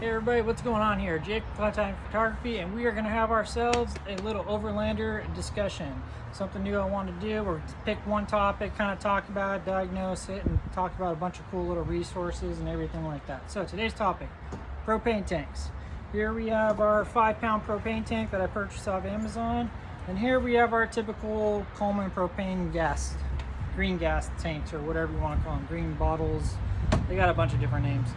Hey everybody, what's going on here? Jake, Clinetimephotography, and we are going to have ourselves a little Overlander discussion. Something new I want to do. We're going to pick one topic, kind of talk about it, diagnose it, and talk about a bunch of cool little resources and everything like that. So today's topic, propane tanks. Here we have our 5-pound propane tank that I purchased off Amazon. And here we have our typical Coleman propane gas, green gas tanks, or whatever you want to call them, green bottles. They got a bunch of different names.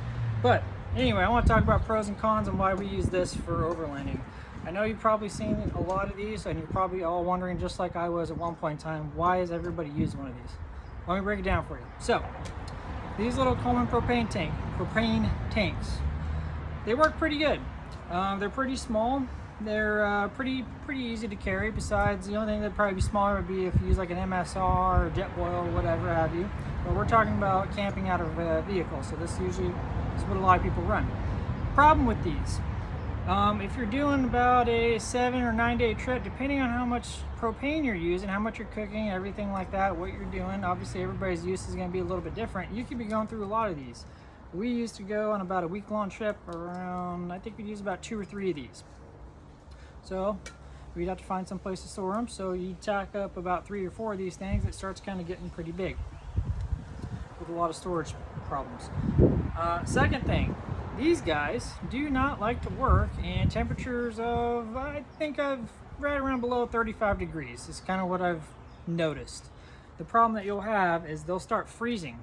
But anyway, I want to talk about pros and cons and why we use this for overlanding. I know you've probably seen a lot of these, and you're probably all wondering, just like I was at one point in time, why is everybody using one of these? Let me break it down for you. So, these little Coleman propane tanks, they work pretty good. They're pretty small. They're pretty easy to carry. Besides, the only thing that'd probably be smaller would be if you use like an MSR or jet boil, whatever have you. But we're talking about camping out of a vehicle, so this usually is what a lot of people run. Problem with these, if you're doing about a 7 or 9 day trip, depending on how much propane you're using, how much you're cooking, everything like that, what you're doing, obviously everybody's use is going to be a little bit different. You could be going through a lot of these. We used to go on about a week-long trip around, I think we'd use about 2 or 3 of these. So we'd have to find some place to store them. So you tack up about 3 or 4 of these things, it starts kind of getting pretty big with a lot of storage problems. Second thing, these guys do not like to work in temperatures of, I think of right around below 35 degrees. It's kind of what I've noticed. The problem that you'll have is they'll start freezing.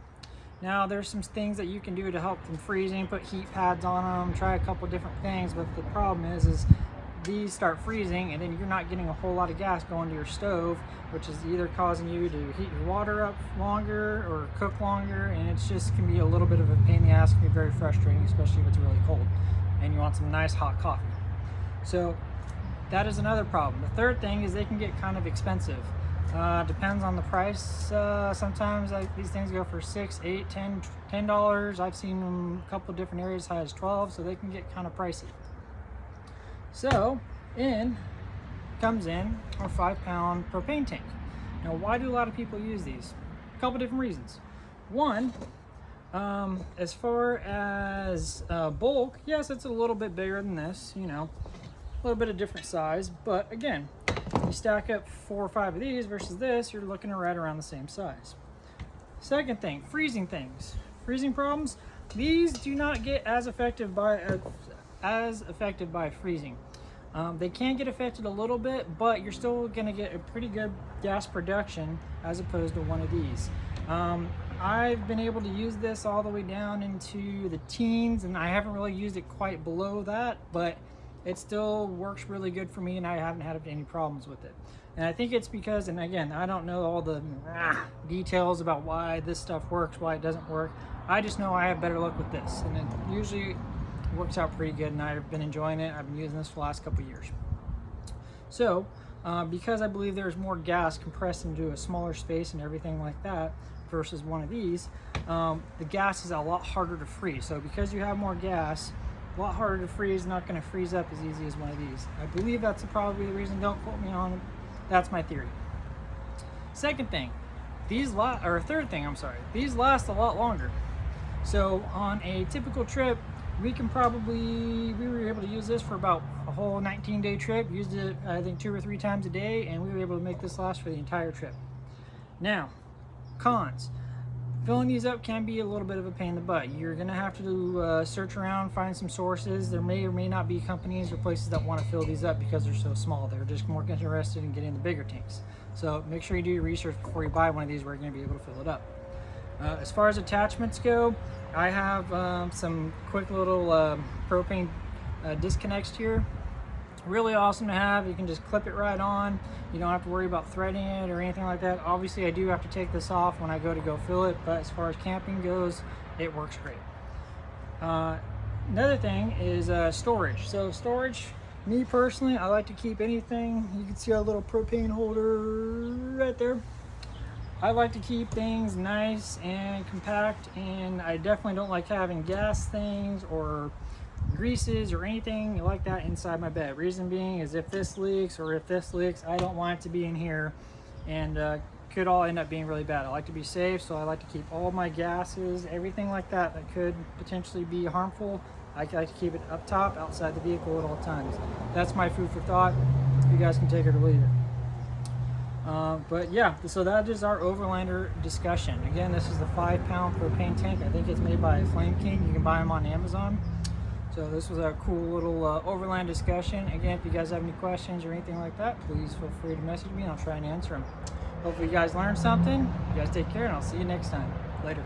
Now there's some things that you can do to help them freezing, put heat pads on them, try a couple different things, but the problem is these start freezing and then you're not getting a whole lot of gas going to your stove, which is either causing you to heat your water up longer or cook longer, and it's just can be a little bit of a pain in the ass. It can be very frustrating, especially if it's really cold and you want some nice hot coffee. So that is another problem. The third thing is they can get kind of expensive. Depends on the price. Sometimes these things go for $6, $8, $10. I've seen them a couple different areas as high as $12, so they can get kind of pricey. So comes in our 5-pound propane tank. Now, why do a lot of people use these? A couple different reasons. One, as far as bulk, yes, it's a little bit bigger than this, you know, a little bit of different size, but again, you stack up 4 or 5 of these versus this, you're looking right around the same size. Second thing, freezing things. Freezing problems, these do not get as affected by freezing. They can get affected a little bit, but you're still going to get a pretty good gas production as opposed to one of these. I've been able to use this all the way down into the teens, and I haven't really used it quite below that, but it still works really good for me, and I haven't had any problems with it. And I think it's because, and again, I don't know all the details about why this stuff works, why it doesn't work. I just know I have better luck with this, and it usually works out pretty good, and I've been enjoying it. I've been using this for the last couple of years. So because I believe there's more gas compressed into a smaller space and everything like that versus one of these, the gas is a lot harder to freeze. So because you have more gas, a lot harder to freeze, not going to freeze up as easy as one of these. I believe that's probably the reason. Don't quote me on it. That's my theory. Second thing, third thing, I'm sorry, these last a lot longer. So on a typical trip, we were able to use this for about a whole 19-day trip. Used it, I think, 2 or 3 times a day, and we were able to make this last for the entire trip. Now, cons. Filling these up can be a little bit of a pain in the butt. You're gonna have to search around, find some sources. There may or may not be companies or places that want to fill these up because they're so small. They're just more interested in getting the bigger tanks. So make sure you do your research before you buy one of these where you're gonna be able to fill it up. As far as attachments go, I have some quick little propane disconnects here. Really awesome to have. You can just clip it right on. You don't have to worry about threading it or anything like that. Obviously, I do have to take this off when I go to fill it, but as far as camping goes, it works great. Another thing is storage. So storage, me personally, I like to keep anything. You can see our little propane holder right there. I like to keep things nice and compact, and I definitely don't like having gas things or greases or anything like that inside my bed. Reason being is if this leaks, I don't want it to be in here and could all end up being really bad. I like to be safe, so I like to keep all my gases, everything like that that could potentially be harmful. I like to keep it up top, outside the vehicle at all times. That's my food for thought. You guys can take it or leave it. But yeah, so that is our Overlander discussion. Again, this is the 5-pound propane tank. I think it's made by Flame King. You can buy them on Amazon. So this was a cool little Overland discussion. Again, if you guys have any questions or anything like that, please feel free to message me and I'll try and answer them. Hopefully you guys learned something. You guys take care and I'll see you next time. Later.